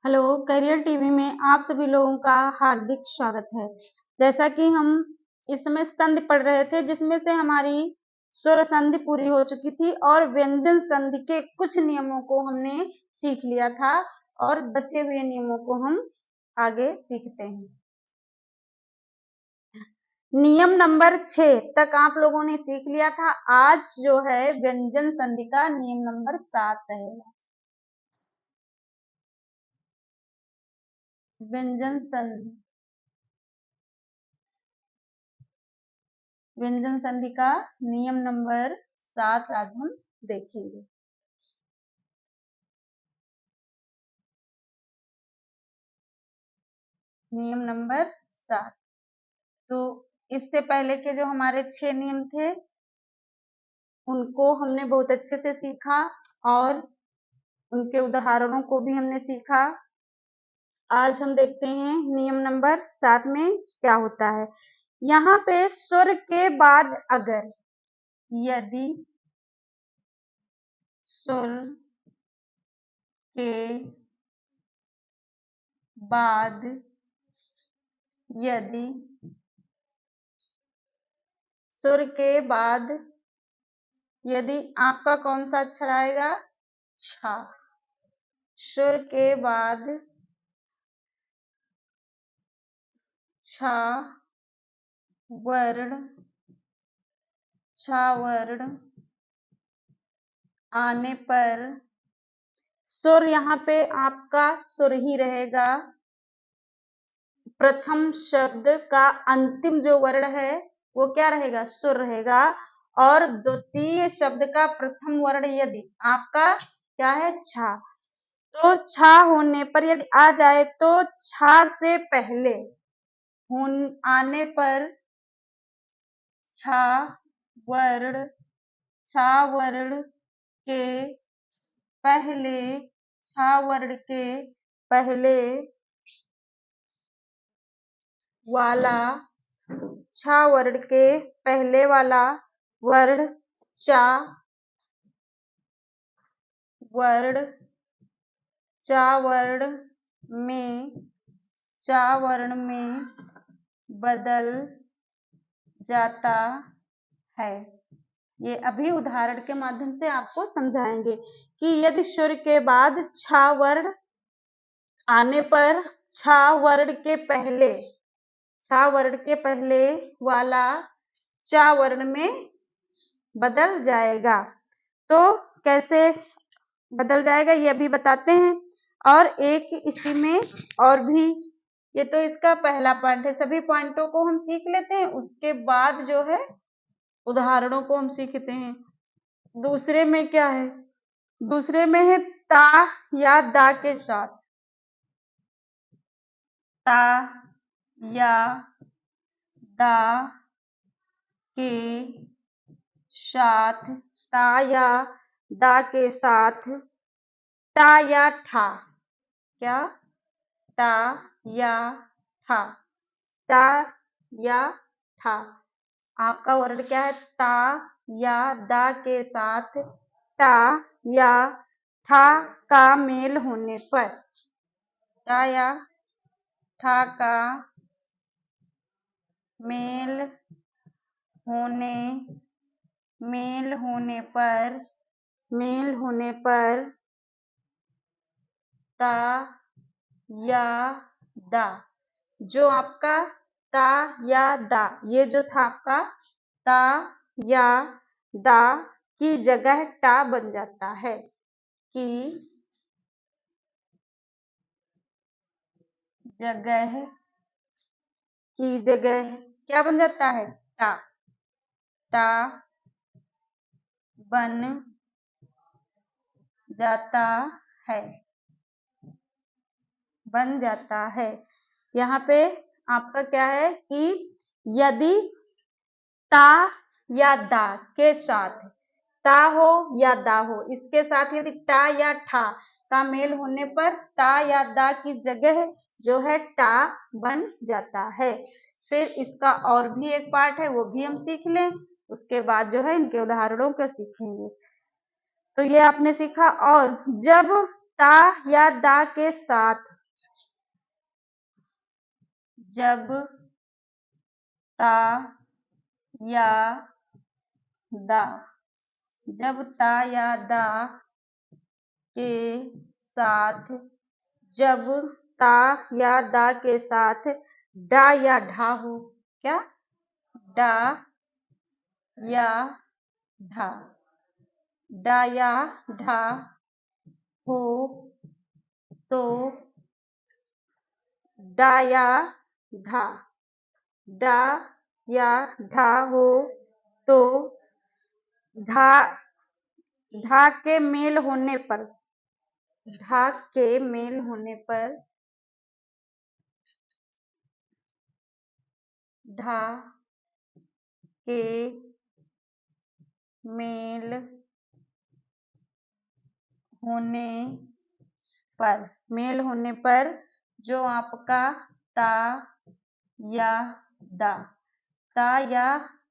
Hello, career TV में आप सभी लोगों का हार्दिक स्वागत है। जैसा कि हम इस समय संधि पढ़ रहे थे, जिसमें से हमारी स्वर संधि पूरी हो चुकी थी और व्यंजन संधि के कुछ नियमों को हमने सीख लिया था और बचे हुए नियमों को हम आगे सीखते हैं। नियम नंबर 6 तक आप लोगों ने सीख लिया था। आज जो है व्यंजन संधि का नियम नंबर 7 रहेगा। व्यंजन संधि व्यंजन संधि का नियम नंबर 7 आज हम देखेंगे। नियम नंबर 7। तो इससे पहले के जो हमारे 6 नियम थे उनको हमने बहुत अच्छे से सीखा और उनके उदाहरणों को भी हमने सीखा। आज हम देखते हैं नियम नंबर 7 में क्या होता है। यहाँ पे स्वर के बाद अगर यदि स्वर के बाद यदि स्वर के बाद यदि आपका कौन सा अक्षर आएगा? छा। स्वर के बाद छा वर्ण आने पर सुर यहाँ पे आपका सुर ही रहेगा। प्रथम शब्द का अंतिम जो वर्ण है वो क्या रहेगा? सुर रहेगा। और द्वितीय शब्द का प्रथम वर्ण यदि आपका क्या है? छा। तो छा होने पर यदि आ जाए तो छा से पहले आने पर छा वर्ण के पहले छा वर्ण के पहले वाला छा वर्ण के पहले वाला वर्ण चा वर्ण में बदल जाता है। ये अभी उदाहरण के माध्यम से आपको समझाएंगे कि यदि स्वर के बाद छा वर्ण आने पर छा वर्ण के पहले वाला चा वर्ण में बदल जाएगा। तो कैसे बदल जाएगा ये अभी बताते हैं। और एक इसी में और भी, ये तो इसका पहला पॉइंट है। सभी पॉइंटों को हम सीख लेते हैं, उसके बाद जो है उदाहरणों को हम सीखते हैं। दूसरे में क्या है? दूसरे में है ता या दा के साथ। ता या दा के साथ ता या दा के साथ टा या ठा। क्या? टा या ठा। टा या ठा। आपका वर्ण क्या है? ता या दा के साथ टा या ठा का मेल होने पर टा या ठा का मेल होने पर ता या दा, जो आपका ता या दा, ये जो था आपका ता या दा की जगह टा बन जाता है। की जगह क्या बन जाता है? टा। टा बन जाता है। यहाँ पे आपका क्या है कि यदि ता या दा के साथ ता हो या दा हो, इसके साथ यदि टा या ठा का मेल होने पर ता या दा की जगह जो है टा बन जाता है। फिर इसका और भी एक पार्ट है, वो भी हम सीख लें, उसके बाद जो है इनके उदाहरणों को सीखेंगे। तो ये आपने सीखा। और जब ता या दा के साथ जब ता या दा, जब ता या दा के साथ, जब ता या दा के साथ डा या ढा हो, क्या डा या ढा, डा या ढा हो तो डा या ढा, डा या ढा हो तो ढा, ढा के मेल होने पर, ढा के मेल होने पर, ढा के मेल होने पर, मेल होने पर जो आपका ता या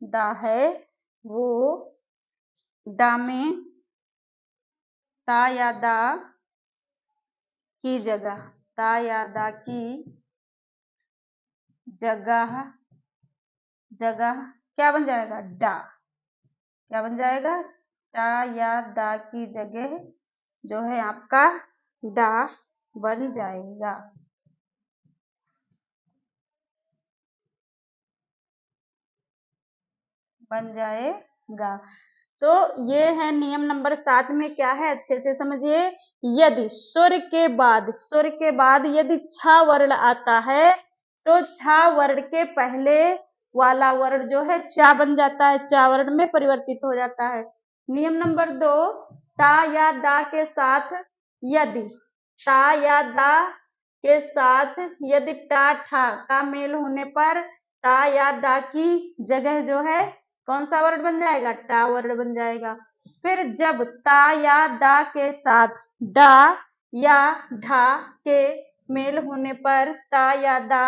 दा है वो डा में ता या दा की जगह, ता या दा की जगह, जगह क्या बन जाएगा डा, क्या बन जाएगा ता या दा की जगह जो है आपका डा बन जाएगा। बन जाएगा। तो ये है नियम नंबर 7 में क्या है अच्छे से समझिए। यदि स्वर के बाद यदि छ वर्ण आता है तो छ वर्ण के पहले वाला वर्ण जो है चा बन जाता है, चा वर्ण में परिवर्तित हो जाता है। नियम नंबर 2, ता या दा के साथ यदि, ता या दा के साथ यदि टा ठा का मेल होने पर ता या दा की जगह जो है कौन सा वर्ण बन जाएगा टा वर्ण बन जाएगा। फिर जब ता या दा के साथ डा या ढा के मेल होने पर ता या दा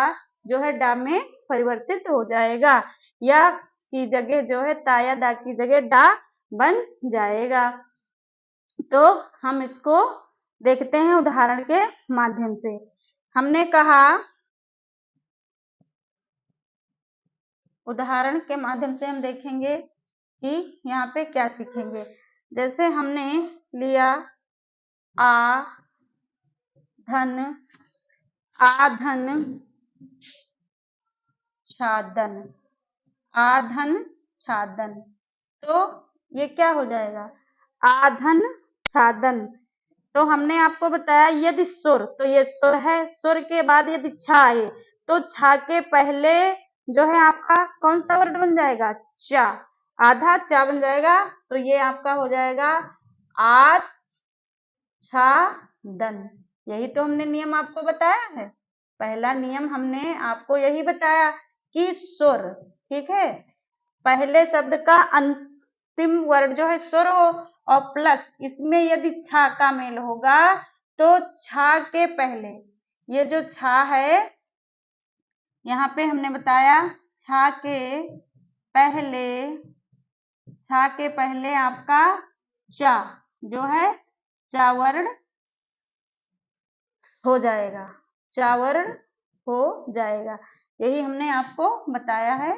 जो है डा में परिवर्तित हो जाएगा, या की जगह जो है ता या दा की जगह डा बन जाएगा। तो हम इसको देखते हैं उदाहरण के माध्यम से। हमने कहा उदाहरण के माध्यम से हम देखेंगे कि यहाँ पे क्या सीखेंगे। जैसे हमने लिया आ धन, आधन छादन, आधन छादन, तो ये क्या हो जाएगा आधन छादन। तो हमने आपको बताया यदि सुर, तो ये सुर है, सुर के बाद यदि छा है तो छा के पहले जो है आपका कौन सा वर्ण बन जाएगा चा, आधा चा बन जाएगा। तो ये आपका हो जाएगा आ छा दन। यही तो हमने नियम आपको बताया है। पहला नियम हमने आपको यही बताया कि सुर, ठीक है, पहले शब्द का अंतिम वर्ण जो है सुर हो और प्लस इसमें यदि छा का मेल होगा तो छा के पहले, ये जो छा है यहाँ पे हमने बताया छा के पहले आपका चा जो है चा वर्ण हो जाएगा, चा वर्ण हो जाएगा। यही हमने आपको बताया है,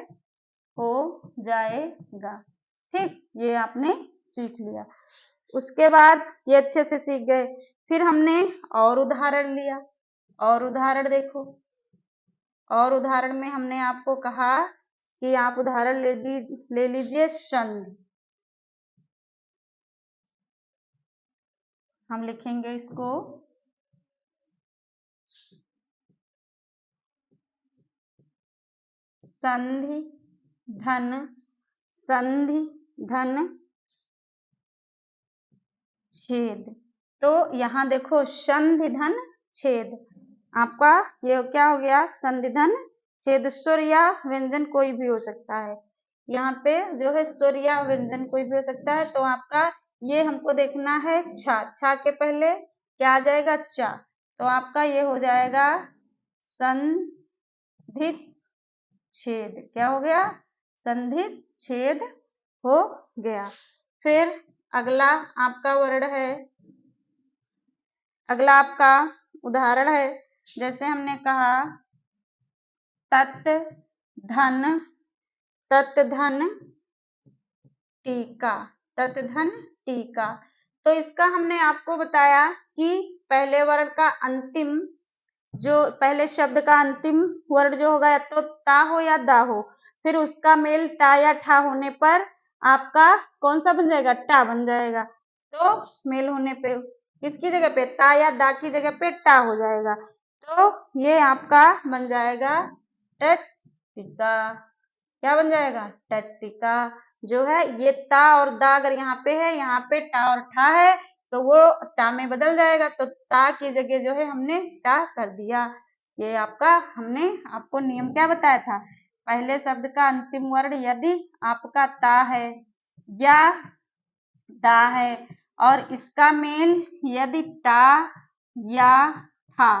हो जाएगा। ठीक, ये आपने सीख लिया। उसके बाद ये अच्छे से सीख गए। फिर हमने और उदाहरण लिया, और उदाहरण देखो, और उदाहरण में हमने आपको कहा कि आप उदाहरण ले लीजिए संधि। हम लिखेंगे इसको संधि धन, संधि धन छेद। तो यहाँ देखो संधि धन छेद, आपका ये क्या हो गया संधि धन छेद। स्वर या व्यंजन कोई भी हो सकता है, यहाँ पे जो है स्वर या व्यंजन कोई भी हो सकता है। तो आपका ये हमको देखना है छा, छा के पहले क्या आ जाएगा चा, तो आपका ये हो जाएगा संधित छेद। क्या हो गया संधित छेद हो गया। फिर अगला आपका वर्ण है, अगला आपका उदाहरण है। जैसे हमने कहा तत् धन, तत् धन टीका, तत् धन टीका। तो इसका हमने आपको बताया कि पहले वर्ण का अंतिम, जो पहले शब्द का अंतिम वर्ण जो होगा या तो ता हो या दा हो, फिर उसका मेल टा या ठा होने पर आपका कौन सा बन जाएगा, टा बन जाएगा। तो मेल होने पे किसकी जगह पे, ता या दा की जगह पे टा हो जाएगा। तो ये आपका बन जाएगा टट्टिका। क्या बन जाएगा, टट्टिका। जो है ये ता और दा अगर यहाँ पे है, यहाँ पे टा और ठा है, तो वो टा में बदल जाएगा। तो ता की जगह जो है हमने टा कर दिया। ये आपका हमने आपको नियम क्या बताया था, पहले शब्द का अंतिम वर्ण यदि आपका ता है या दा है और इसका मेल यदि टा या ठा,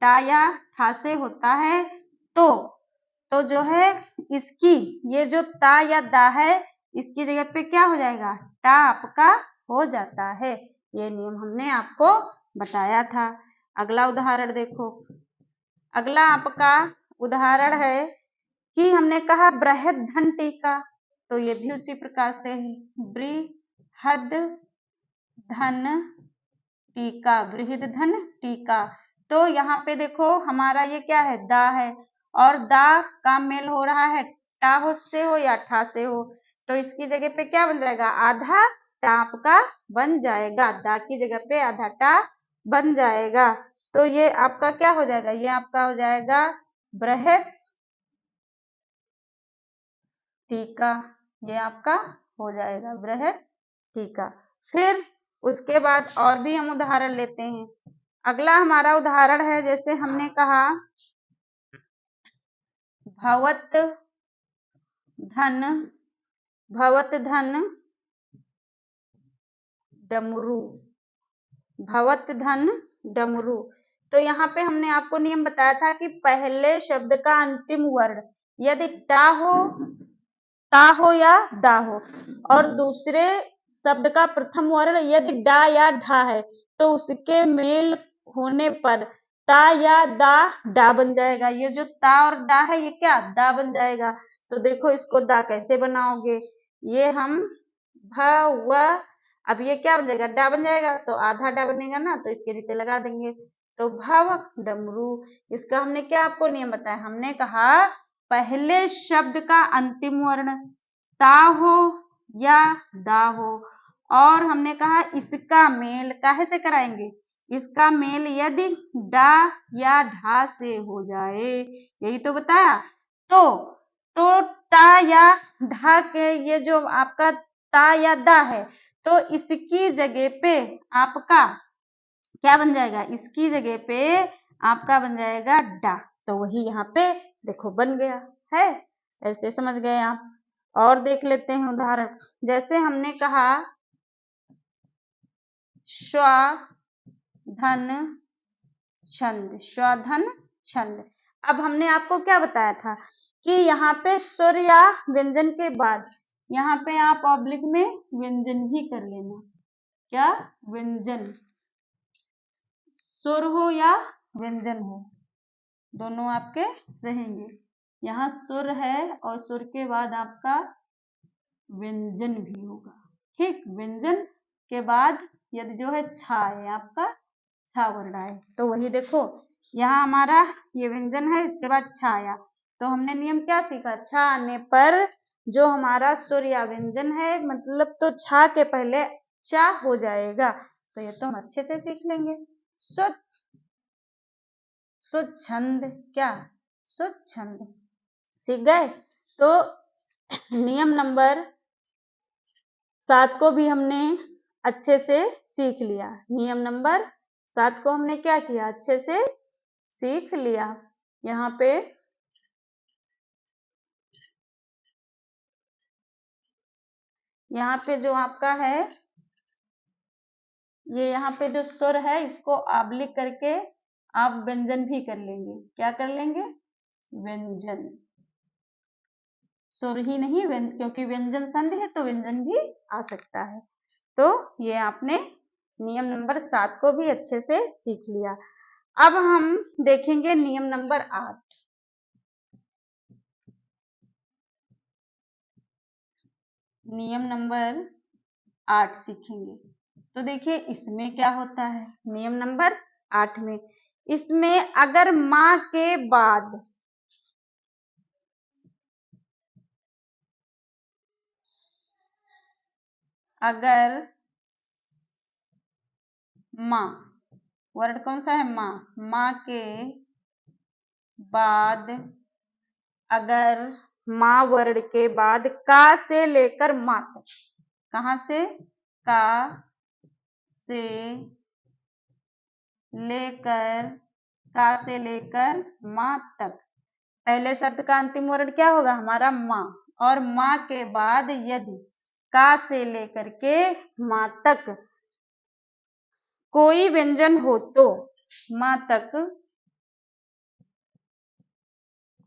टा या ठा से होता है, तो जो है इसकी ये जो ता या दा है इसकी जगह पे क्या हो जाएगा, टा आपका हो जाता है। ये नियम हमने आपको बताया था। अगला उदाहरण देखो। अगला आपका उदाहरण है कि हमने कहा बृहद धन टीका, तो ये भी उसी प्रकार से है, बृहद धन टीका, बृहद धन टीका। तो यहाँ पे देखो हमारा ये क्या है, दा है और दा का मेल हो रहा है टा हो से हो या ठा से हो, तो इसकी जगह पे क्या बन जाएगा, आधा टा आपका बन जाएगा, दा की जगह पे आधा टा बन जाएगा। तो ये आपका क्या हो जाएगा, ये आपका हो जाएगा बृहद टीका। ये आपका हो जाएगा बृहद टीका। फिर उसके बाद और भी हम उदाहरण लेते हैं। अगला हमारा उदाहरण है, जैसे हमने कहा भवत धन, भवत धन डमरू, भवत धन डमरू। तो यहाँ पे हमने आपको नियम बताया था कि पहले शब्द का अंतिम वर्ण यदि टा हो या दा हो और दूसरे शब्द का प्रथम वर्ण यदि डा या ढा है, तो उसके मेल होने पर ता या दा डा बन जाएगा। ये जो ता और डा है ये क्या, दा बन जाएगा। तो देखो इसको दा कैसे बनाओगे, ये हम व, अब ये क्या बन जाएगा, डा बन जाएगा, तो आधा डा बनेगा ना, तो इसके नीचे लगा देंगे, तो भव डमरू। इसका हमने क्या आपको नियम बताया, हमने कहा पहले शब्द का अंतिम वर्ण ता हो या दा हो और हमने कहा इसका मेल काहे से कराएंगे, इसका मेल यदि डा या ढा से हो जाए, यही तो बताया। तो टा या ढा के ये जो आपका ता या दा है, तो इसकी जगह पे आपका क्या बन जाएगा, इसकी जगह पे आपका बन जाएगा डा। तो वही यहाँ पे देखो बन गया है, ऐसे समझ गए आप। और देख लेते हैं उदाहरण, जैसे हमने कहा स्वाधन छंद, स्वाधन छंद। अब हमने आपको क्या बताया था कि यहाँ पे स्वर या व्यंजन के बाद यहाँ पे आप ऑब्लिक में व्यंजन भी कर लेना, क्या व्यंजन, सुर हो या व्यंजन हो दोनों आपके रहेंगे। यहाँ सुर है और सुर के बाद आपका व्यंजन भी होगा, ठीक। व्यंजन के बाद यदि जो है छा है आपका, छा वर्ण आए, तो वही देखो यहाँ हमारा ये व्यंजन है, इसके बाद छा आया, तो हमने नियम क्या सीखा, छा आने पर जो हमारा सुर या व्यंजन है मतलब तो छा के पहले चा हो जाएगा। तो ये तो हम अच्छे से सीख लेंगे। स्वच्छंद, क्या स्वच्छंद, सीख गए। तो नियम नंबर 7 को भी हमने अच्छे से सीख लिया, नियम नंबर 7 को हमने क्या किया, अच्छे से सीख लिया। यहाँ पे जो आपका है ये यहाँ पे जो सुर है इसको आबलिक करके आप व्यंजन भी कर लेंगे, क्या कर लेंगे, व्यंजन, सुर ही नहीं क्योंकि व्यंजन संधि है तो व्यंजन भी आ सकता है। तो ये आपने नियम नंबर 7 को भी अच्छे से सीख लिया। अब हम देखेंगे नियम नंबर 8। नियम नंबर 8 सीखेंगे। तो देखिए इसमें क्या होता है, नियम नंबर 8 में, इसमें अगर माँ के बाद अगर माँ, वर्ड कौन सा है, माँ, माँ के बाद अगर माँ वर्ड के बाद का से लेकर माँ तक, कहाँ से, का से लेकर, का से लेकर माँ तक, पहले शब्द का अंतिम वर्ण क्या होगा हमारा माँ, और माँ के बाद यदि का से लेकर के माँ तक कोई व्यंजन हो तो, माँ तक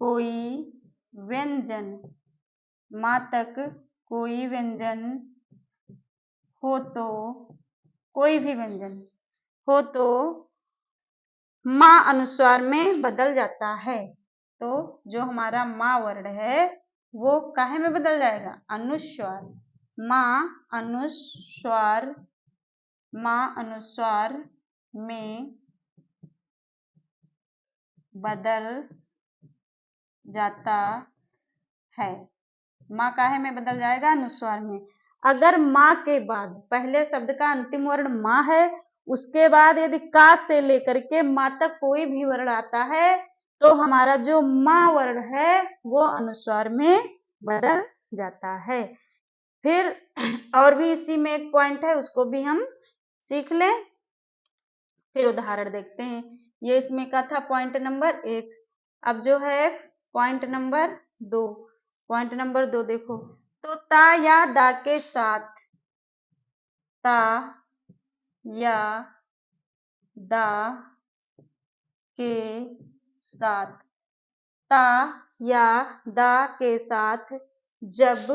कोई व्यंजन, माँ तक कोई व्यंजन हो तो, कोई भी व्यंजन हो तो माँ अनुस्वार में बदल जाता है। तो जो हमारा माँ वर्ण है वो काहे में बदल जाएगा, अनुस्वार, माँ अनुस्वार, माँ अनुस्वार में बदल जाता है। माँ काहे में बदल जाएगा, अनुस्वार में। अगर माँ के बाद पहले शब्द का अंतिम वर्ण माँ है, उसके बाद यदि का से लेकर के माँ तक कोई भी वर्ण आता है तो हमारा जो माँ वर्ण है वो अनुस्वार में बदल जाता है। फिर और भी इसी में एक पॉइंट है, उसको भी हम सीख लें, फिर उदाहरण देखते हैं। ये इसमें का था पॉइंट नंबर 1। अब जो है पॉइंट नंबर 2, पॉइंट नंबर 2 देखो, तो ता या दा के साथ, ता या दा के साथ, ता या दा के साथ जब,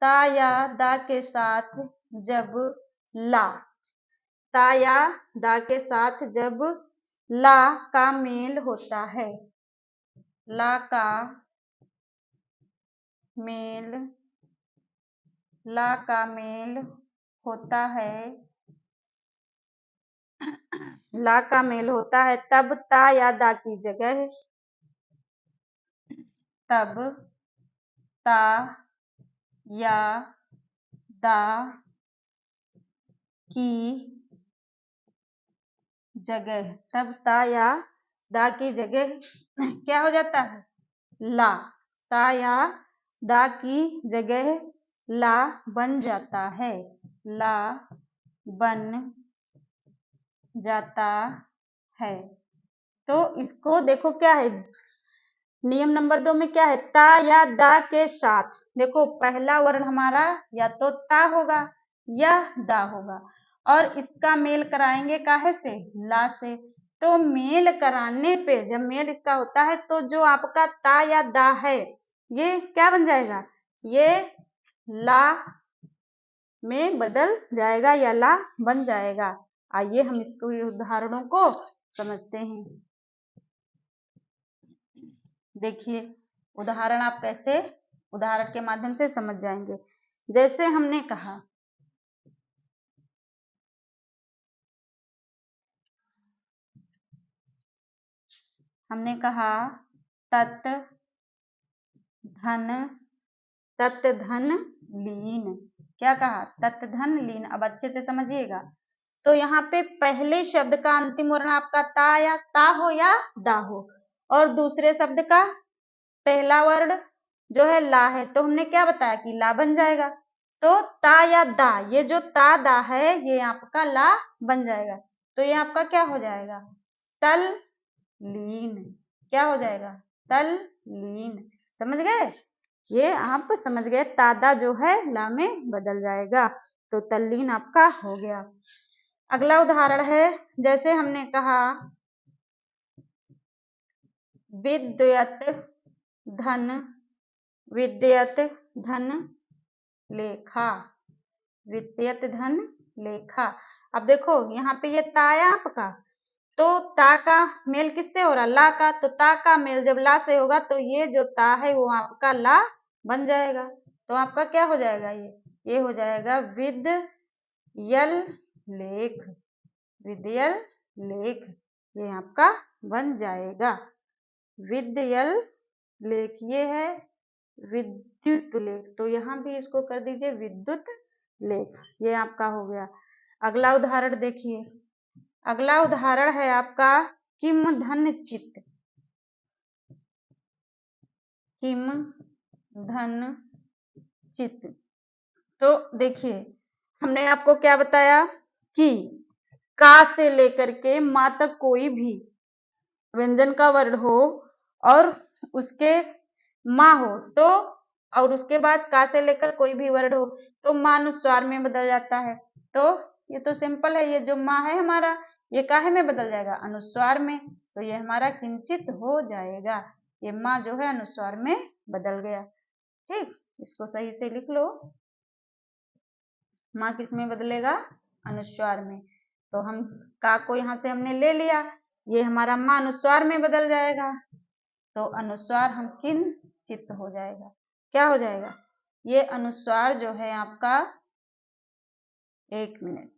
ता या दा के साथ जब ला, ता या दा के साथ जब ला का मेल होता है, ला का मेल, ला का मेल होता है, ला का मेल होता है, तब ता या दा की जगह, तब ता या दा की जगह, तब ता या दा की जगह क्या हो जाता है, ला, ता या दा की जगह ला बन जाता है, ला बन जाता है। तो इसको देखो क्या है, नियम नंबर 2 में क्या है, ता या दा के साथ, देखो पहला वर्ण हमारा या तो ता होगा या दा होगा, और इसका मेल कराएंगे काहे से, ला से। तो मेल कराने पे जब मेल इसका होता है तो जो आपका ता या दा है ये क्या बन जाएगा, ये ला में बदल जाएगा या ला बन जाएगा। आइए हम इसको उदाहरणों को समझते हैं। देखिए उदाहरण आप कैसे उदाहरण के माध्यम से समझ जाएंगे। जैसे हमने कहा, तत् धन, तत् धन लीन, क्या कहा, तत् धन लीन। अब अच्छे से समझिएगा, तो यहाँ पे पहले शब्द का अंतिम वर्ण आपका ता या ता हो या दा हो, और दूसरे शब्द का पहला वर्ण जो है ला है, तो हमने क्या बताया कि ला बन जाएगा। तो ता या दा, ये जो ता दा है ये आपका ला बन जाएगा, तो ये आपका क्या हो जाएगा, तल लीन, क्या हो जाएगा, तल लीन। समझ गए, ये आप समझ गए, तादा जो है ला में बदल जाएगा, तो तल्लीन आपका हो गया। अगला उदाहरण है, जैसे हमने कहा विद्युत धन, विद्युत धन लेखा, विद्युत धन लेखा। अब देखो यहाँ पे ये ता है आपका, तो ता का मेल किससे हो रहा, ला का, तो ता का मेल जब ला से होगा तो ये जो ता है वो आपका ला बन जाएगा। तो आपका क्या हो जाएगा, ये हो जाएगा विद्यल लेख। विद्यल लेख ये आपका बन जाएगा। विद्यल लेख ये है विद्युत लेख, तो यहाँ भी इसको कर दीजिए विद्युत लेख। ये आपका हो गया। अगला उदाहरण देखिए। अगला उदाहरण है आपका किम धन चित। किम धन चित। तो देखिए हमने आपको क्या बताया कि का से लेकर के मा तक कोई भी व्यंजन का वर्ण हो और उसके माँ हो तो, और उसके बाद का से लेकर कोई भी वर्ण हो तो माँ अनुस्वार में बदल जाता है। तो ये तो सिंपल है, ये जो माँ है हमारा ये काहे में बदल जाएगा, अनुस्वार में। तो ये हमारा किंचित हो जाएगा। ये माँ जो है अनुस्वार में बदल गया। ठीक, इसको सही से लिख लो। माँ किस में बदलेगा, अनुस्वार में। तो हम का को यहाँ से हमने ले लिया, ये हमारा माँ अनुस्वार में बदल जाएगा। तो अनुस्वार हम किंचित हो जाएगा। क्या हो जाएगा, ये अनुस्वार जो है आपका, एक मिनट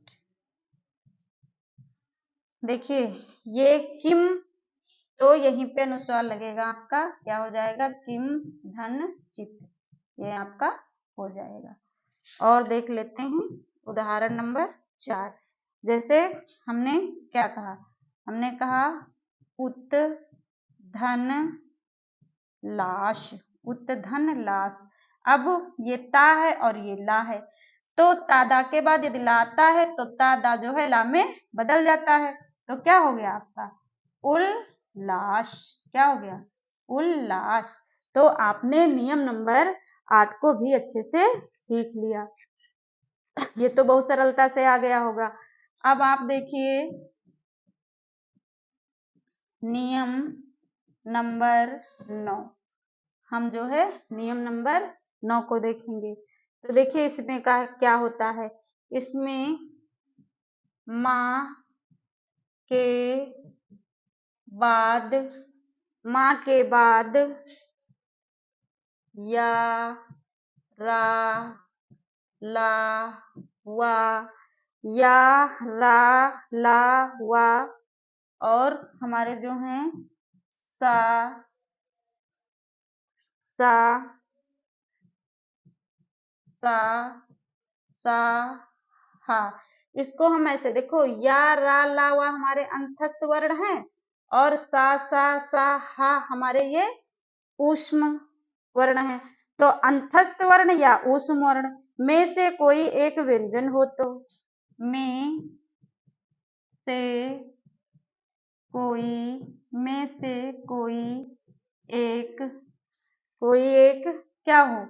देखिए, ये किम, तो यहीं पे अनुस्वार लगेगा आपका, क्या हो जाएगा, किम धन चित। ये आपका हो जाएगा। और देख लेते हैं उदाहरण नंबर 4। जैसे हमने क्या कहा, हमने कहा उत धन लाश। उत धन लाश। अब ये ता है और ये ला है, तो तादा के बाद यदि ला आता है तो तादा जो है ला में बदल जाता है। तो क्या हो गया आपका, उल्लास। क्या हो गया, उल्लास। तो आपने नियम नंबर 8 को भी अच्छे से सीख लिया। ये तो बहुत सरलता से आ गया होगा। अब आप देखिए नियम नंबर 9। हम जो है नियम नंबर 9 को देखेंगे। तो देखिए इसमें क्या होता है, इसमें माँ के बाद, माँ के बाद या, रा, ला, वा, या, रा, ला, वा और हमारे जो हैं सा, सा, सा, सा, हा। इसको हम ऐसे देखो, या, रा, ला, वा हमारे अंतस्थ वर्ण हैं और सा, हा हमारे ये ऊष्म वर्ण है। तो अंतस्थ वर्ण या ऊष्म वर्ण में से कोई एक व्यंजन हो तो, में से कोई, में से कोई एक, कोई एक क्या हो,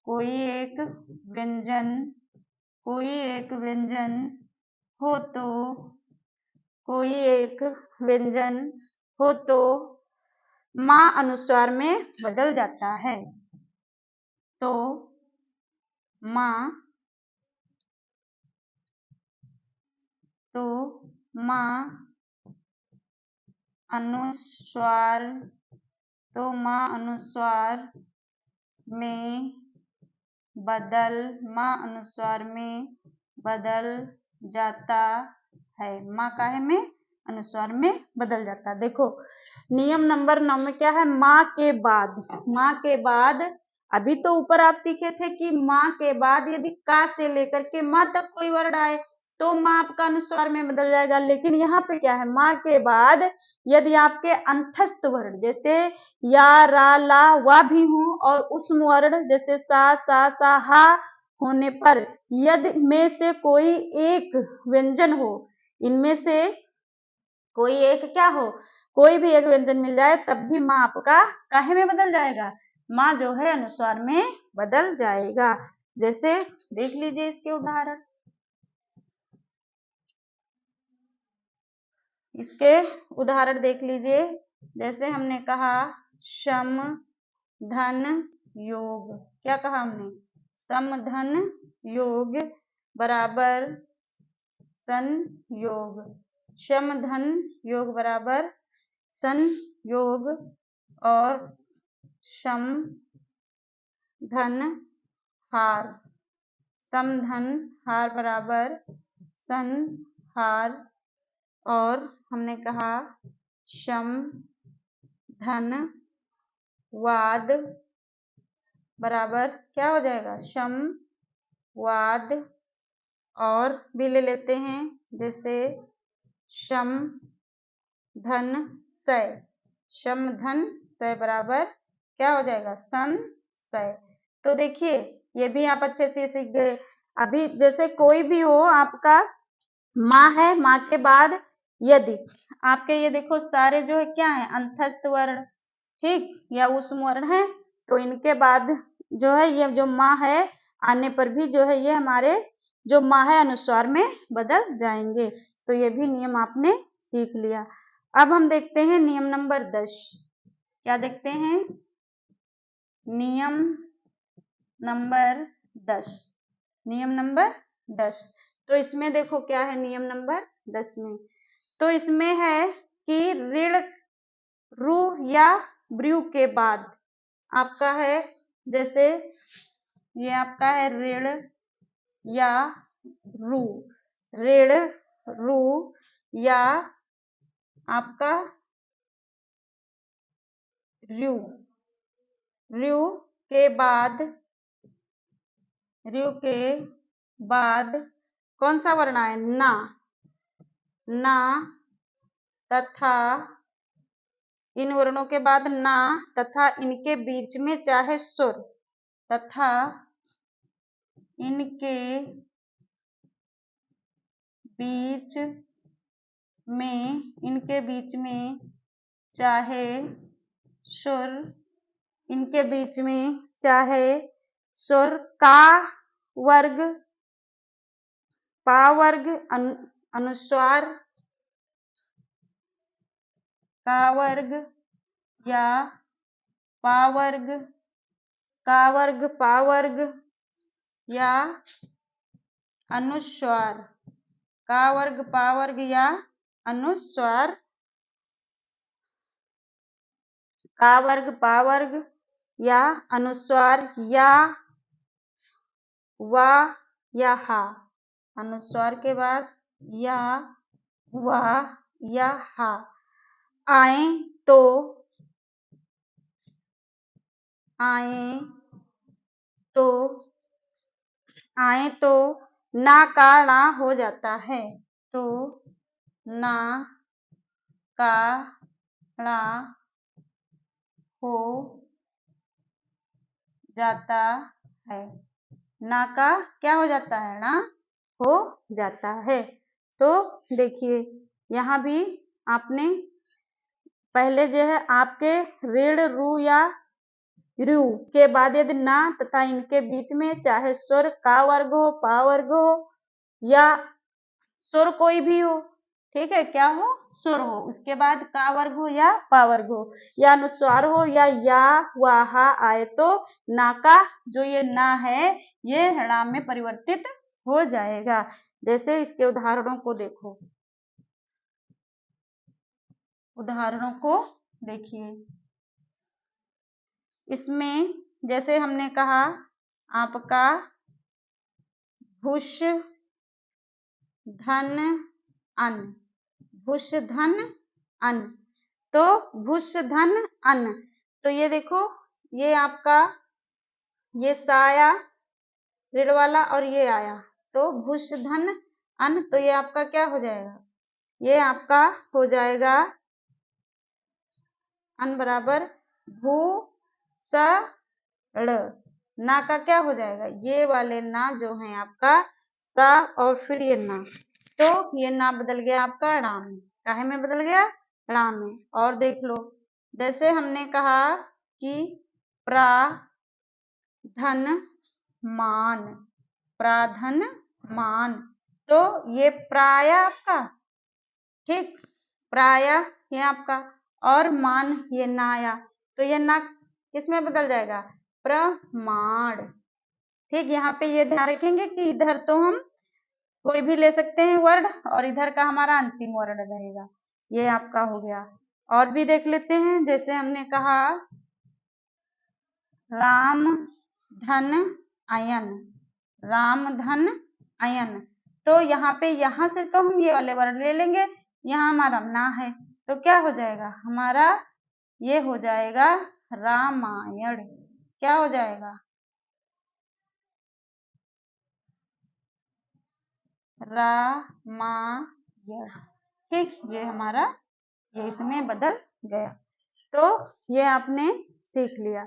कोई एक व्यंजन, कोई एक व्यंजन हो तो, कोई एक व्यंजन हो तो माँ अनुस्वार में बदल जाता है। तो माँ, तो माँ अनुस्वार, तो माँ अनुस्वार में बदल, माँ अनुस्वार में बदल जाता है। माँ काहे में, अनुस्वार में बदल जाता है। देखो नियम नंबर 9 में क्या है, माँ के बाद। माँ के बाद, अभी तो ऊपर आप सीखे थे कि माँ के बाद यदि का से लेकर के माँ तक कोई वर्ण आए तो माँ आपका अनुस्वार में बदल जाएगा। लेकिन यहाँ पे क्या है, माँ के बाद यदि आपके अंतस्थ वर्ण जैसे या, रा, ला, वा भी हो और ऊष्म वर्ण जैसे सा, हा होने पर यदि में से कोई एक व्यंजन हो, इनमें से कोई एक क्या हो, कोई भी एक व्यंजन मिल जाए तब भी माँ आपका काहे में बदल जाएगा, माँ जो है अनुस्वार में बदल जाएगा। जैसे देख लीजिए इसके उदाहरण। इसके उदाहरण देख लीजिए। जैसे हमने कहा सम धन योग। क्या कहा हमने, सम धन योग बराबर संयोग। सम धन योग बराबर संयोग और सम धन हार, सम धन हार बराबर सन हार, और हमने कहा शम धन वाद बराबर क्या हो जाएगा, शम वाद, और भी ले लेते हैं जैसे शम धन सय, शम धन सय बराबर क्या हो जाएगा, सन सय। तो देखिए ये भी आप अच्छे से सीख गए। अभी जैसे कोई भी हो आपका माँ है, माँ के बाद यदि आपके ये देखो सारे जो है क्या है, अंतस्थ वर्ण, ठीक, या ऊष्म वर्ण है, तो इनके बाद जो है ये जो माँ है आने पर भी जो है ये हमारे जो माँ है अनुस्वार में बदल जाएंगे। तो ये भी नियम आपने सीख लिया। अब हम देखते हैं नियम नंबर 10। क्या देखते हैं, नियम नंबर 10। नियम नंबर 10, तो इसमें देखो क्या है नियम नंबर 10 में, तो इसमें है कि ऋण रु या ब्रू के बाद आपका है, जैसे ये आपका है ऋण या रू, ऋण रू या आपका रू, रू के बाद, रू के बाद कौन सा वर्ण है, ना, ना तथा इन वर्णों के बाद ना तथा इनके बीच में चाहे सुर, तथा इनके बीच में, इनके बीच में चाहे सुर, इनके बीच में चाहे सुर का वर्ग, पा वर्ग, अनुस्वार का वर्ग या पा वर्ग, का वर्ग पा वर्ग या अनुस्वार का वर्ग पा वर्ग या अनुस्वार का वर्ग पा वर्ग या अनुस्वार या वा या हा, अनुस्वार के बाद या वा या हा आए तो, आए तो, आए तो ना का णा हो जाता है, तो ना का णा हो जाता है, ना का क्या हो जाता है, ना हो जाता है। तो देखिए यहाँ भी आपने पहले जो है आपके ऋण रु या रू के बाद यदि ना तथा इनके बीच में चाहे स्वर का वर्ग हो, पा वर्ग हो या स्वर कोई भी हो, ठीक है, क्या हो, सुर हो, उसके बाद का वर्ग हो या पा वर्ग हो या अनुस्वार हो या वाहा आए तो ना का जो ये ना है ये णा में परिवर्तित हो जाएगा। जैसे इसके उदाहरणों को देखो, उदाहरणों को देखिए, इसमें जैसे हमने कहा आपका भुष धन अन्न, भुष धन अन्न, तो भुष धन अन्न, तो ये देखो ये आपका ये सा आया ऋण वाला और ये आया, तो भुष धन अन्न, तो ये आपका क्या हो जाएगा, ये आपका हो जाएगा अन्न बराबर भू स ड़, ना का क्या हो जाएगा, ये वाले ना जो है आपका सा और फिर ये ना, तो ये ना बदल गया आपका णा में, काहे में बदल गया, णा में। और देख लो जैसे हमने कहा कि प्राधन मान, प्राधन मान, तो ये प्राय आपका, ठीक, प्राय ये आपका और मान ये ना आया, तो ये ना किसमें बदल जाएगा, प्रमाण, ठीक। यहाँ पे ये ध्यान रखेंगे कि इधर तो हम कोई भी ले सकते हैं वर्ण और इधर का हमारा अंतिम वर्ण रहेगा, ये आपका हो गया। और भी देख लेते हैं, जैसे हमने कहा राम धन अयन, रामधन अयन। तो यहाँ पे यहाँ से तो हम ये वाले वर्ड ले लेंगे, यहाँ हमारा ना है तो क्या हो जाएगा हमारा, ये हो जाएगा रामायण। क्या हो जाएगा, रामायण। ठीक, ये हमारा ये इसमें बदल गया। तो ये आपने सीख लिया।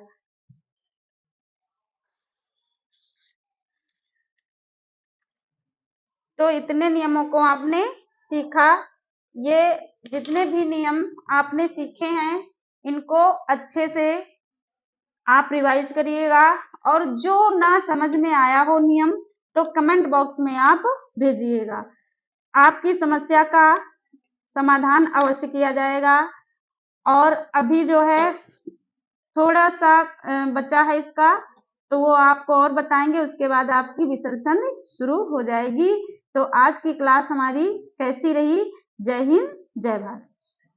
तो इतने नियमों को आपने सीखा। ये जितने भी नियम आपने सीखे हैं इनको अच्छे से आप रिवाइज करिएगा, और जो ना समझ में आया हो नियम तो कमेंट बॉक्स में आप भेजिएगा। आपकी समस्या का समाधान अवश्य किया जाएगा। और अभी जो है थोड़ा सा बचा है इसका, तो वो आपको और बताएंगे, उसके बाद आपकी विसर्जन शुरू हो जाएगी। तो आज की क्लास हमारी कैसी रही? जय हिंद, जय भारत।